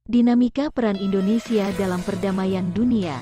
Dinamika peran Indonesia dalam perdamaian dunia.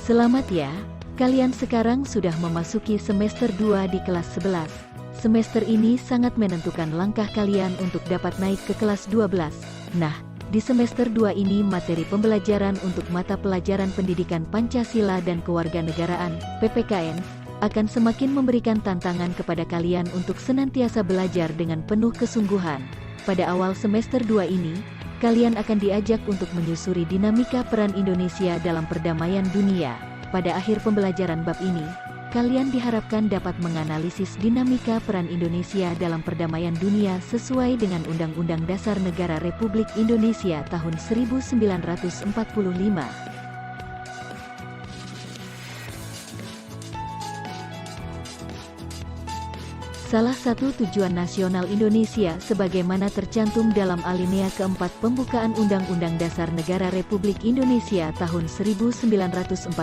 Selamat ya, kalian sekarang sudah memasuki semester 2 di kelas 11. Semester ini sangat menentukan langkah kalian untuk dapat naik ke kelas 12. Nah, di semester 2 ini materi pembelajaran untuk mata pelajaran pendidikan Pancasila dan Kewarganegaraan, PPKN, akan semakin memberikan tantangan kepada kalian untuk senantiasa belajar dengan penuh kesungguhan. Pada awal semester 2 ini, kalian akan diajak untuk menyusuri dinamika peran Indonesia dalam perdamaian dunia. Pada akhir pembelajaran bab ini, kalian diharapkan dapat menganalisis dinamika peran Indonesia dalam perdamaian dunia sesuai dengan Undang-Undang Dasar Negara Republik Indonesia tahun 1945. Salah satu tujuan nasional Indonesia sebagaimana tercantum dalam alinea keempat pembukaan Undang-Undang Dasar Negara Republik Indonesia tahun 1945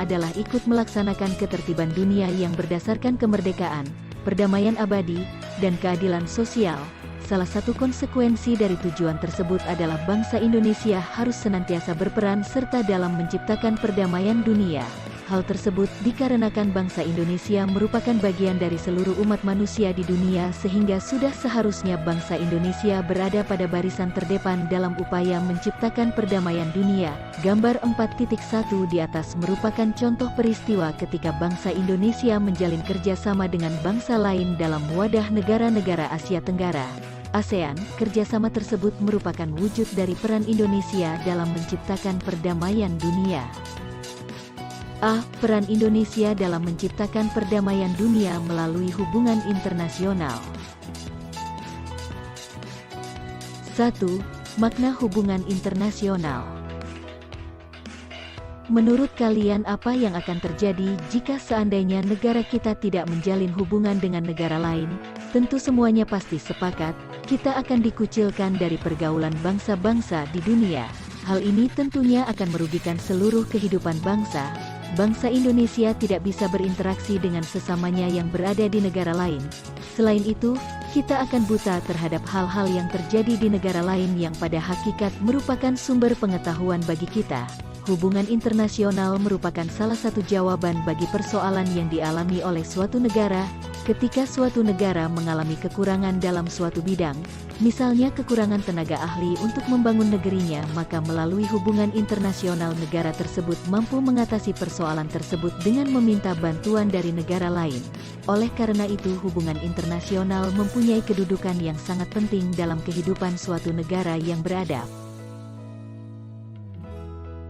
adalah ikut melaksanakan ketertiban dunia yang berdasarkan kemerdekaan, perdamaian abadi, dan keadilan sosial. Salah satu konsekuensi dari tujuan tersebut adalah bangsa Indonesia harus senantiasa berperan serta dalam menciptakan perdamaian dunia. Hal tersebut dikarenakan bangsa Indonesia merupakan bagian dari seluruh umat manusia di dunia sehingga sudah seharusnya bangsa Indonesia berada pada barisan terdepan dalam upaya menciptakan perdamaian dunia. Gambar 4.1 di atas merupakan contoh peristiwa ketika bangsa Indonesia menjalin kerjasama dengan bangsa lain dalam wadah negara-negara Asia Tenggara, ASEAN. Kerjasama tersebut merupakan wujud dari peran Indonesia dalam menciptakan perdamaian dunia. Peran Indonesia dalam menciptakan perdamaian dunia melalui hubungan internasional. 1. Makna hubungan internasional. Menurut kalian apa yang akan terjadi jika seandainya negara kita tidak menjalin hubungan dengan negara lain? Tentu semuanya pasti sepakat, kita akan dikucilkan dari pergaulan bangsa-bangsa di dunia. Hal ini tentunya akan merugikan seluruh kehidupan bangsa. Bangsa Indonesia tidak bisa berinteraksi dengan sesamanya yang berada di negara lain. Selain itu, kita akan buta terhadap hal-hal yang terjadi di negara lain yang pada hakikat merupakan sumber pengetahuan bagi kita. Hubungan internasional merupakan salah satu jawaban bagi persoalan yang dialami oleh suatu negara. Ketika suatu negara mengalami kekurangan dalam suatu bidang, misalnya kekurangan tenaga ahli untuk membangun negerinya, maka melalui hubungan internasional negara tersebut mampu mengatasi persoalan tersebut dengan meminta bantuan dari negara lain. Oleh karena itu, hubungan internasional mempunyai kedudukan yang sangat penting dalam kehidupan suatu negara yang beradab.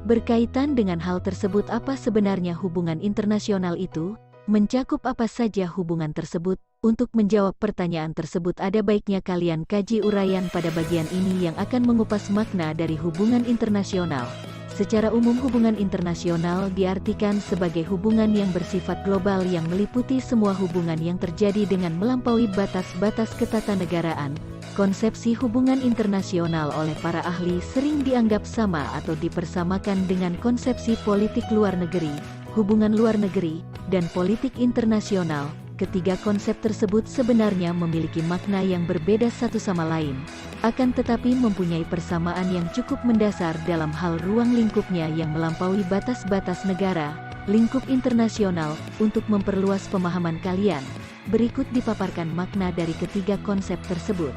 Berkaitan dengan hal tersebut, apa sebenarnya hubungan internasional itu? Mencakup apa saja hubungan tersebut? Untuk menjawab pertanyaan tersebut ada baiknya kalian kaji uraian pada bagian ini yang akan mengupas makna dari hubungan internasional. Secara umum hubungan internasional diartikan sebagai hubungan yang bersifat global yang meliputi semua hubungan yang terjadi dengan melampaui batas-batas ketatanegaraan. Konsepsi hubungan internasional oleh para ahli sering dianggap sama atau dipersamakan dengan konsepsi politik luar negeri, hubungan luar negeri, dan politik internasional. Ketiga konsep tersebut sebenarnya memiliki makna yang berbeda satu sama lain, akan tetapi mempunyai persamaan yang cukup mendasar dalam hal ruang lingkupnya yang melampaui batas-batas negara. Lingkup internasional. Untuk memperluas pemahaman kalian, berikut dipaparkan makna dari ketiga konsep tersebut.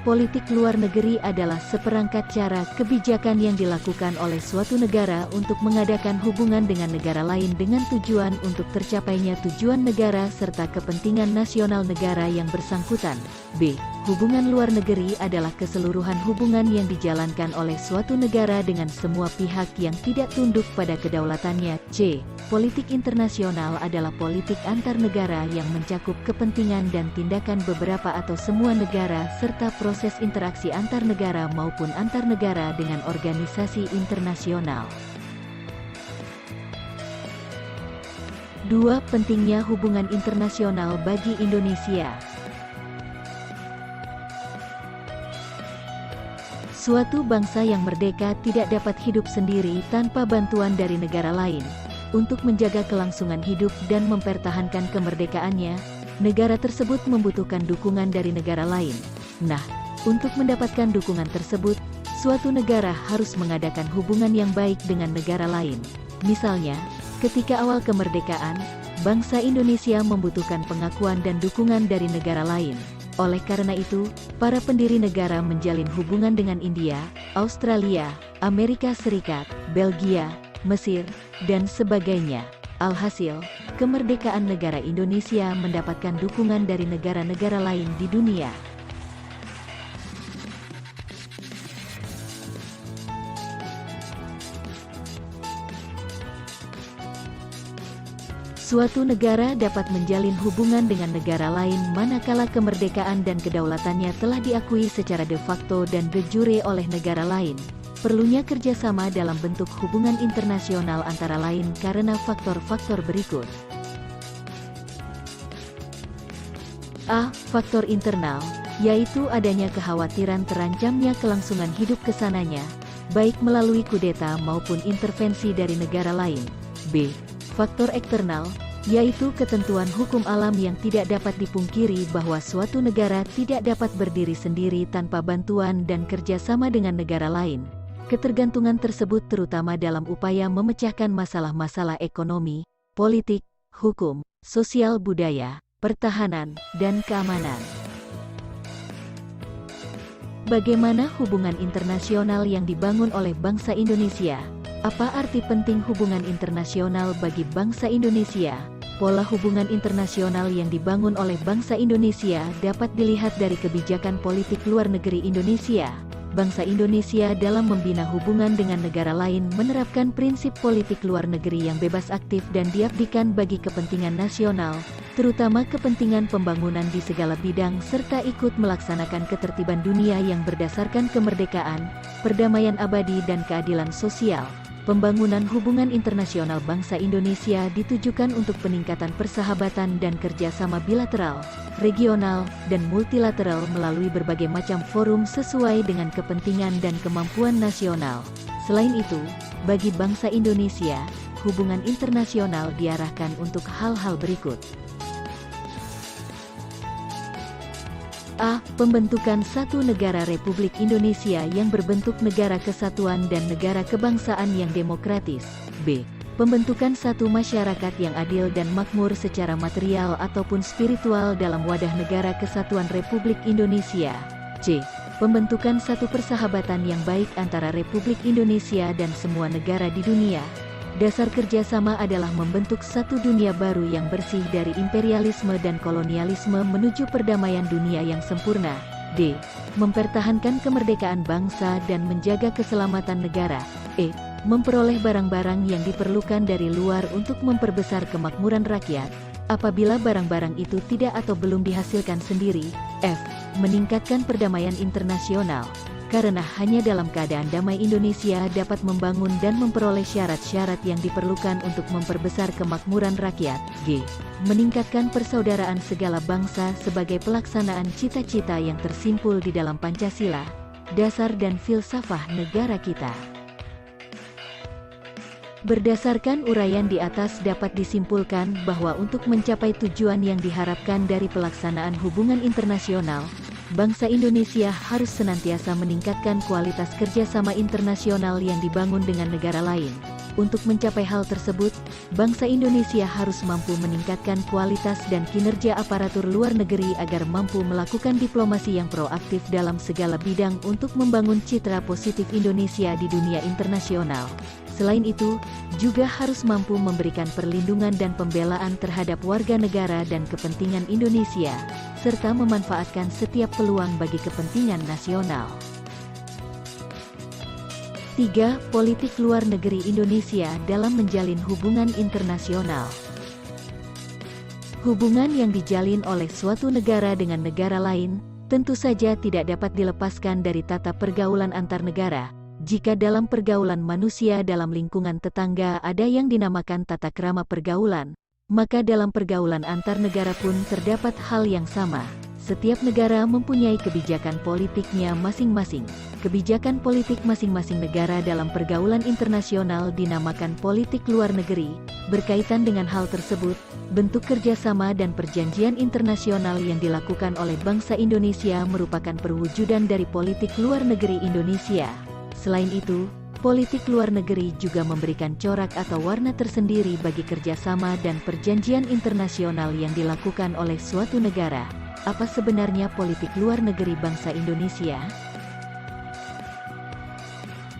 Politik luar negeri adalah seperangkat cara kebijakan yang dilakukan oleh suatu negara untuk mengadakan hubungan dengan negara lain dengan tujuan untuk tercapainya tujuan negara serta kepentingan nasional negara yang bersangkutan. B. Hubungan luar negeri adalah keseluruhan hubungan yang dijalankan oleh suatu negara dengan semua pihak yang tidak tunduk pada kedaulatannya. C. Politik internasional adalah politik antar negara yang mencakup kepentingan dan tindakan beberapa atau semua negara serta proses interaksi antar negara maupun antar negara dengan organisasi internasional. 2. Pentingnya hubungan internasional bagi Indonesia. Suatu bangsa yang merdeka tidak dapat hidup sendiri tanpa bantuan dari negara lain. Untuk menjaga kelangsungan hidup dan mempertahankan kemerdekaannya, negara tersebut membutuhkan dukungan dari negara lain. Nah, untuk mendapatkan dukungan tersebut, suatu negara harus mengadakan hubungan yang baik dengan negara lain. Misalnya, ketika awal kemerdekaan, bangsa Indonesia membutuhkan pengakuan dan dukungan dari negara lain. Oleh karena itu, para pendiri negara menjalin hubungan dengan India, Australia, Amerika Serikat, Belgia, Mesir, dan sebagainya. Alhasil, kemerdekaan negara Indonesia mendapatkan dukungan dari negara-negara lain di dunia. Suatu negara dapat menjalin hubungan dengan negara lain manakala kemerdekaan dan kedaulatannya telah diakui secara de facto dan de jure oleh negara lain. Perlunya kerjasama dalam bentuk hubungan internasional antara lain karena faktor-faktor berikut. A. Faktor internal, yaitu adanya kekhawatiran terancamnya kelangsungan hidup kesananya, baik melalui kudeta maupun intervensi dari negara lain. B. Faktor eksternal, yaitu ketentuan hukum alam yang tidak dapat dipungkiri bahwa suatu negara tidak dapat berdiri sendiri tanpa bantuan dan kerjasama dengan negara lain. Ketergantungan tersebut terutama dalam upaya memecahkan masalah-masalah ekonomi, politik, hukum, sosial budaya, pertahanan, dan keamanan. Bagaimana hubungan internasional yang dibangun oleh bangsa Indonesia? Apa arti penting hubungan internasional bagi bangsa Indonesia? Pola hubungan internasional yang dibangun oleh bangsa Indonesia dapat dilihat dari kebijakan politik luar negeri Indonesia. Bangsa Indonesia dalam membina hubungan dengan negara lain menerapkan prinsip politik luar negeri yang bebas aktif dan diabdikan bagi kepentingan nasional, terutama kepentingan pembangunan di segala bidang serta ikut melaksanakan ketertiban dunia yang berdasarkan kemerdekaan, perdamaian abadi dan keadilan sosial. Pembangunan hubungan internasional bangsa Indonesia ditujukan untuk peningkatan persahabatan dan kerjasama bilateral, regional, dan multilateral melalui berbagai macam forum sesuai dengan kepentingan dan kemampuan nasional. Selain itu, bagi bangsa Indonesia, hubungan internasional diarahkan untuk hal-hal berikut. A. Pembentukan satu negara Republik Indonesia yang berbentuk negara kesatuan dan negara kebangsaan yang demokratis. B. Pembentukan satu masyarakat yang adil dan makmur secara material ataupun spiritual dalam wadah negara kesatuan Republik Indonesia. C. Pembentukan satu persahabatan yang baik antara Republik Indonesia dan semua negara di dunia. Dasar kerjasama adalah membentuk satu dunia baru yang bersih dari imperialisme dan kolonialisme menuju perdamaian dunia yang sempurna. D. Mempertahankan kemerdekaan bangsa dan menjaga keselamatan negara. E. Memperoleh barang-barang yang diperlukan dari luar untuk memperbesar kemakmuran rakyat, apabila barang-barang itu tidak atau belum dihasilkan sendiri. F. Meningkatkan perdamaian internasional. Karena hanya dalam keadaan damai Indonesia dapat membangun dan memperoleh syarat-syarat yang diperlukan untuk memperbesar kemakmuran rakyat. G. Meningkatkan persaudaraan segala bangsa sebagai pelaksanaan cita-cita yang tersimpul di dalam Pancasila, dasar dan filsafah negara kita. Berdasarkan uraian di atas dapat disimpulkan bahwa untuk mencapai tujuan yang diharapkan dari pelaksanaan hubungan internasional, bangsa Indonesia harus senantiasa meningkatkan kualitas kerjasama internasional yang dibangun dengan negara lain. Untuk mencapai hal tersebut, bangsa Indonesia harus mampu meningkatkan kualitas dan kinerja aparatur luar negeri agar mampu melakukan diplomasi yang proaktif dalam segala bidang untuk membangun citra positif Indonesia di dunia internasional. Selain itu, juga harus mampu memberikan perlindungan dan pembelaan terhadap warga negara dan kepentingan Indonesia, serta memanfaatkan setiap peluang bagi kepentingan nasional. 3. Politik luar negeri Indonesia dalam menjalin hubungan internasional. Hubungan yang dijalin oleh suatu negara dengan negara lain, tentu saja tidak dapat dilepaskan dari tata pergaulan antar negara. Jika dalam pergaulan manusia dalam lingkungan tetangga ada yang dinamakan tata krama pergaulan, maka dalam pergaulan antar negara pun terdapat hal yang sama. Setiap negara mempunyai kebijakan politiknya masing-masing. Kebijakan politik masing-masing negara dalam pergaulan internasional dinamakan politik luar negeri. Berkaitan dengan hal tersebut, bentuk kerjasama dan perjanjian internasional yang dilakukan oleh bangsa Indonesia merupakan perwujudan dari politik luar negeri Indonesia. Selain itu, politik luar negeri juga memberikan corak atau warna tersendiri bagi kerjasama dan perjanjian internasional yang dilakukan oleh suatu negara. Apa sebenarnya politik luar negeri bangsa Indonesia?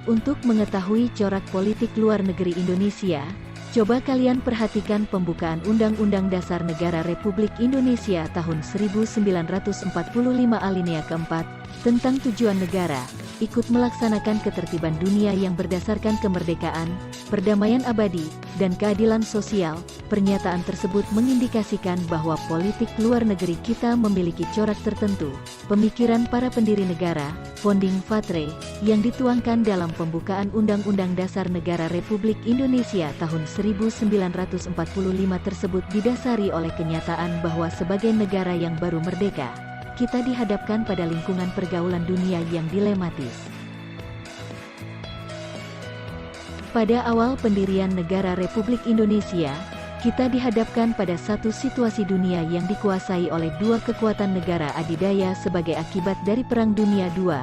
Untuk mengetahui corak politik luar negeri Indonesia, coba kalian perhatikan pembukaan Undang-Undang Dasar Negara Republik Indonesia tahun 1945 alinea keempat, tentang tujuan negara, ikut melaksanakan ketertiban dunia yang berdasarkan kemerdekaan, perdamaian abadi, dan keadilan sosial. Pernyataan tersebut mengindikasikan bahwa politik luar negeri kita memiliki corak tertentu, pemikiran para pendiri negara, founding father, yang dituangkan dalam pembukaan Undang-Undang Dasar Negara Republik Indonesia tahun 1945 tersebut didasari oleh kenyataan bahwa sebagai negara yang baru merdeka, kita dihadapkan pada lingkungan pergaulan dunia yang dilematis. Pada awal pendirian negara Republik Indonesia, kita dihadapkan pada satu situasi dunia yang dikuasai oleh dua kekuatan negara adidaya sebagai akibat dari Perang Dunia II.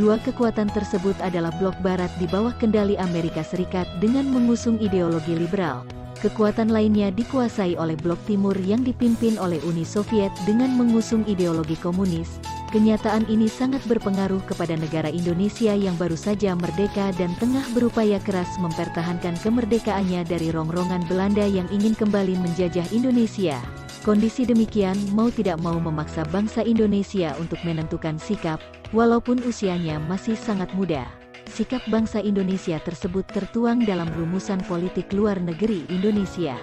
Dua kekuatan tersebut adalah blok barat di bawah kendali Amerika Serikat dengan mengusung ideologi liberal. Kekuatan lainnya dikuasai oleh blok timur yang dipimpin oleh Uni Soviet dengan mengusung ideologi komunis. Kenyataan ini sangat berpengaruh kepada negara Indonesia yang baru saja merdeka dan tengah berupaya keras mempertahankan kemerdekaannya dari rongrongan Belanda yang ingin kembali menjajah Indonesia. Kondisi demikian mau tidak mau memaksa bangsa Indonesia untuk menentukan sikap, walaupun usianya masih sangat muda. Sikap bangsa Indonesia tersebut tertuang dalam rumusan politik luar negeri Indonesia.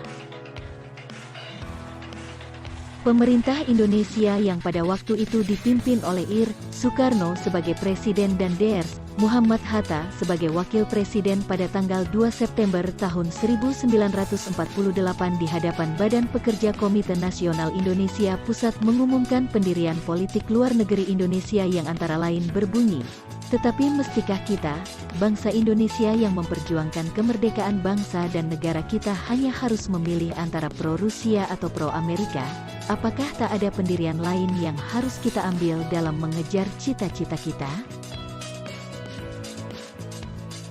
Pemerintah Indonesia yang pada waktu itu dipimpin oleh Ir. Soekarno sebagai Presiden dan Dr. Muhammad Hatta sebagai Wakil Presiden pada tanggal 2 September tahun 1948 di hadapan Badan Pekerja Komite Nasional Indonesia Pusat mengumumkan pendirian politik luar negeri Indonesia yang antara lain berbunyi, tetapi mestikah kita, bangsa Indonesia yang memperjuangkan kemerdekaan bangsa dan negara kita hanya harus memilih antara pro-Rusia atau pro-Amerika? Apakah tak ada pendirian lain yang harus kita ambil dalam mengejar cita-cita kita?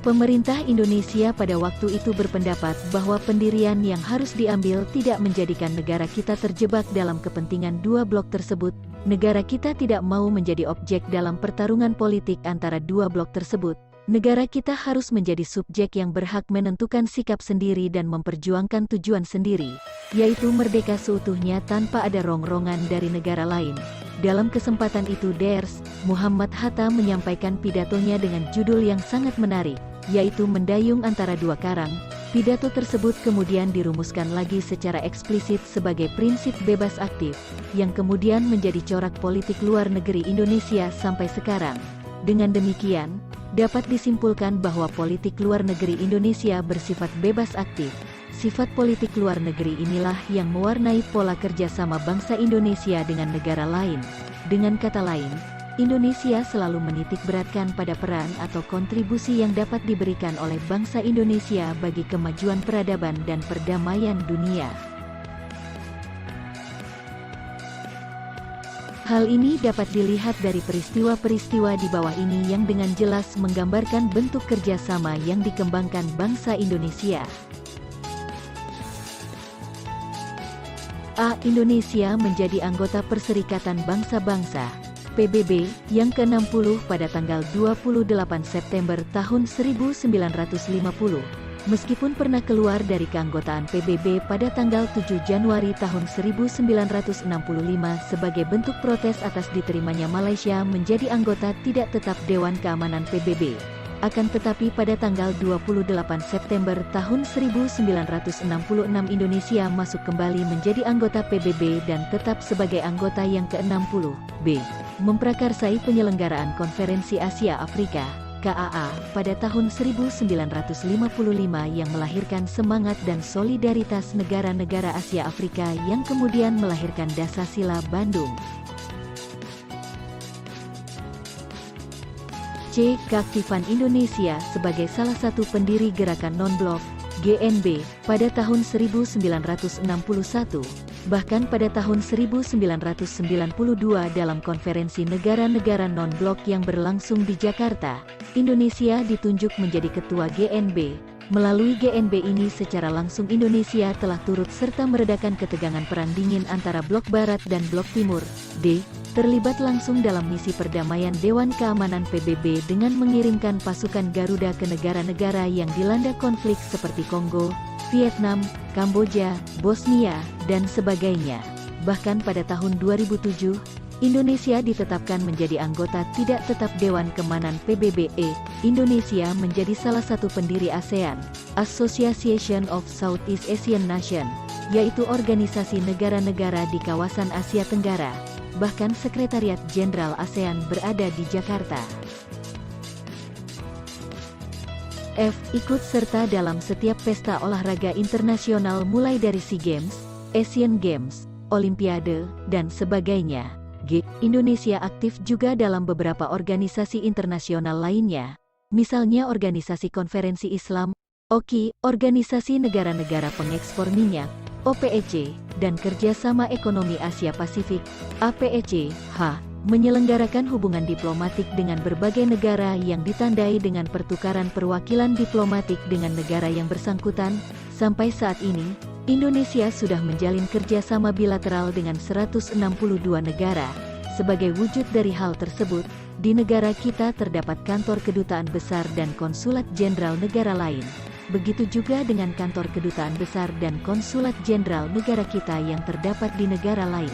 Pemerintah Indonesia pada waktu itu berpendapat bahwa pendirian yang harus diambil tidak menjadikan negara kita terjebak dalam kepentingan dua blok tersebut. Negara kita tidak mau menjadi objek dalam pertarungan politik antara dua blok tersebut. Negara kita harus menjadi subjek yang berhak menentukan sikap sendiri dan memperjuangkan tujuan sendiri, yaitu merdeka seutuhnya tanpa ada rongrongan dari negara lain. Dalam kesempatan itu Dr. Muhammad Hatta menyampaikan pidatonya dengan judul yang sangat menarik, yaitu Mendayung Antara Dua Karang. Pidato tersebut kemudian dirumuskan lagi secara eksplisit sebagai prinsip bebas aktif, yang kemudian menjadi corak politik luar negeri Indonesia sampai sekarang. Dengan demikian, dapat disimpulkan bahwa politik luar negeri Indonesia bersifat bebas aktif. Sifat politik luar negeri inilah yang mewarnai pola kerjasama bangsa Indonesia dengan negara lain. Dengan kata lain, Indonesia selalu menitik beratkan pada peran atau kontribusi yang dapat diberikan oleh bangsa Indonesia bagi kemajuan peradaban dan perdamaian dunia. Hal ini dapat dilihat dari peristiwa-peristiwa di bawah ini yang dengan jelas menggambarkan bentuk kerjasama yang dikembangkan bangsa Indonesia. A. Indonesia menjadi anggota Perserikatan Bangsa-Bangsa (PBB) yang ke-60 pada tanggal 28 September tahun 1950. Meskipun pernah keluar dari keanggotaan PBB pada tanggal 7 Januari tahun 1965 sebagai bentuk protes atas diterimanya Malaysia menjadi anggota tidak tetap Dewan Keamanan PBB. Akan tetapi pada tanggal 28 September tahun 1966 Indonesia masuk kembali menjadi anggota PBB dan tetap sebagai anggota yang ke-60. B. Memprakarsai penyelenggaraan Konferensi Asia Afrika KAA pada tahun 1955 yang melahirkan semangat dan solidaritas negara-negara Asia Afrika yang kemudian melahirkan Dasasila Bandung. C. Keaktifan Indonesia sebagai salah satu pendiri gerakan non-blok, GNB, pada tahun 1961, bahkan pada tahun 1992 dalam konferensi negara-negara non-blok yang berlangsung di Jakarta, Indonesia ditunjuk menjadi ketua GNB. Melalui GNB ini secara langsung Indonesia telah turut serta meredakan ketegangan perang dingin antara blok Barat dan blok Timur. D. Terlibat langsung dalam misi perdamaian Dewan Keamanan PBB dengan mengirimkan pasukan Garuda ke negara-negara yang dilanda konflik seperti Kongo, Vietnam, Kamboja, Bosnia, dan sebagainya. Bahkan pada tahun 2007, Indonesia ditetapkan menjadi anggota tidak tetap Dewan Keamanan PBB. Indonesia menjadi salah satu pendiri ASEAN, Association of Southeast Asian Nations, yaitu organisasi negara-negara di kawasan Asia Tenggara. Bahkan Sekretariat Jenderal ASEAN berada di Jakarta. F. Ikut serta dalam setiap pesta olahraga internasional mulai dari SEA Games, Asian Games, Olimpiade, dan sebagainya. G. Indonesia aktif juga dalam beberapa organisasi internasional lainnya, misalnya Organisasi Konferensi Islam, OKI, Organisasi Negara-Negara Pengekspor Minyak, OPEC, dan Kerjasama Ekonomi Asia Pasifik, APEC, menyelenggarakan hubungan diplomatik dengan berbagai negara yang ditandai dengan pertukaran perwakilan diplomatik dengan negara yang bersangkutan. Sampai saat ini, Indonesia sudah menjalin kerjasama bilateral dengan 162 negara. Sebagai wujud dari hal tersebut, di negara kita terdapat kantor kedutaan besar dan konsulat jenderal negara lain. Begitu juga dengan kantor kedutaan besar dan konsulat jenderal negara kita yang terdapat di negara lain.